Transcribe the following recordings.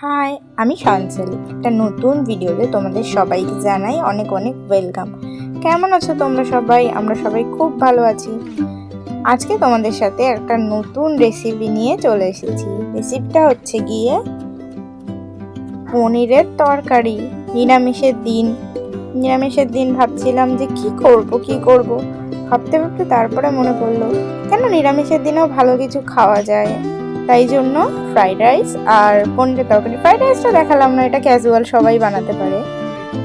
High, আমি সায়নশালী। একটা নতুন ভিডিওতে তোমাদের সবাইকে জানাই অনেক অনেক ওয়েলকাম। কেমন আছো তোমরা সবাই? আমরা সবাই খুব ভালো আছি। আজকে তোমাদের সাথে একটা নতুন রেসিপি নিয়ে চলে এসেছি। রেসিপিটা হচ্ছে গিয়ে পনিরের তরকারি। নিরামিষের দিন ভাবছিলাম যে কি করব ভাবতে ভাবতে তারপরে মনে পড়লো কেন নিরামিষের দিনেও ভালো কিছু খাওয়া যায়। তাই জন্য ফ্রাইড রাইস আর পনিরের তরকারি। ফ্রাইড রাইসটা দেখালাম না, এটা ক্যাজুয়াল, সবাই বানাতে পারে।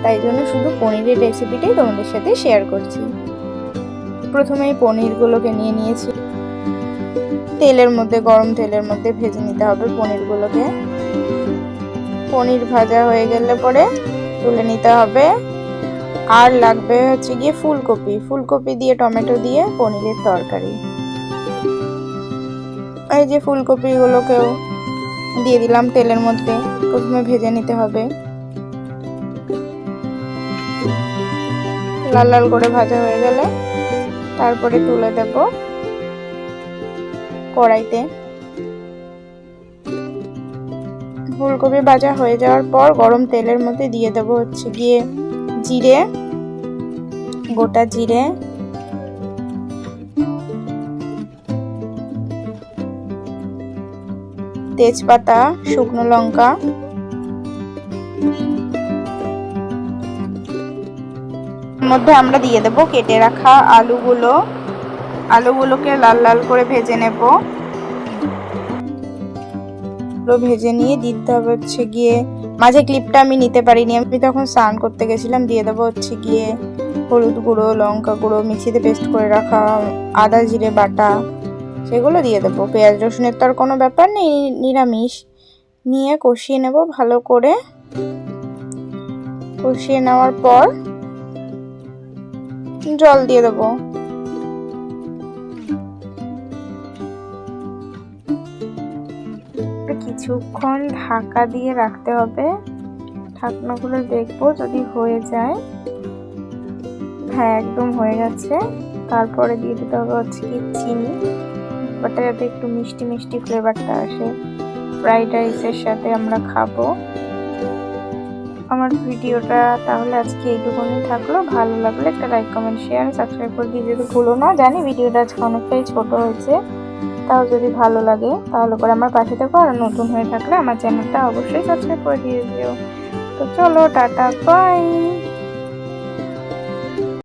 তাই জন্য শুধু পনিরের রেসিপিটাই তোমাদের সাথে শেয়ার করছি। প্রথমেই পনিরগুলোকে নিয়ে নিয়েছি, গরম তেলের মধ্যে ভেজে নিতে হবে পনিরগুলোকে। পনির ভাজা হয়ে গেলে পরে তুলে নিতে হবে। আর লাগবে হচ্ছে গিয়ে ফুলকপি দিয়ে টমেটো দিয়ে পনিরের তরকারি। এই যে ফুলকপিগুলোকেও দিয়ে দিলাম তেলের মধ্যে, প্রথমে ভেজে নিতে হবে। লাল লাল করে ভাজা হয়ে গেলে তারপরে তুলে দেব কড়াইতে। ফুলকপি ভাজা হয়ে যাওয়ার পর গরম তেলের মধ্যে দিয়ে দেব হচ্ছে গিয়ে জিরে, গোটা জিরে, তেজপাতা, শুকনো লঙ্কা, মধ্যে আমরা দিয়ে দেব কেটে রাখা আলুগুলোকে লাল লাল করে ভেজে নেব। ভেজে নিয়ে দিতে হবে হচ্ছে গিয়ে, মাঝে ক্লিপটা আমি নিতে পারিনি, আমি তখন স্নান করতে গেছিলাম। দিয়ে দেবো হচ্ছে গিয়ে হলুদ গুঁড়ো, লঙ্কা গুঁড়ো, মিক্সিতে পেস্ট করে রাখা আদা জিরে বাটা, সেগুলো দিয়ে দেবো। পেঁয়াজ রসুনের তো আর কোনো ব্যাপার নেই, নিরামিষ। নিয়ে কষিয়ে নেব ভালো করে। কষিয়ে নেওয়ার পর জল দিয়ে দেবো। কিছুক্ষণ ঢাকা দিয়ে রাখতে হবে। ঢাকনা খুলে দেখবো যদি হয়ে যায়। হ্যাঁ, একদম হয়ে গেছে। তারপরে দিয়ে দিতে হবে হচ্ছে কি চিনি, বাটা, যাতে একটু মিষ্টি মিষ্টি ফ্লেভারটা আসে। ফ্রাইড রাইসের সাথে আমরা খাবো। আমার ভিডিওটা তাহলে আজকে এইটুকুনি থাকলো। ভালো লাগলে একটা লাইক, কমেন্ট, শেয়ার, সাবস্ক্রাইব করে দিয়ে যেতে ভুলো না। জানি ভিডিওটা আজকে অনেকটাই ছোট হয়েছে, তাও যদি ভালো লাগে তাহলে করে আমার পাশে থেকো। আর নতুন হয়ে থাকলে আমার চ্যানেলটা অবশ্যই সাবস্ক্রাইব করে দিয়ে দিও। তো চলো, টাটা, বাই।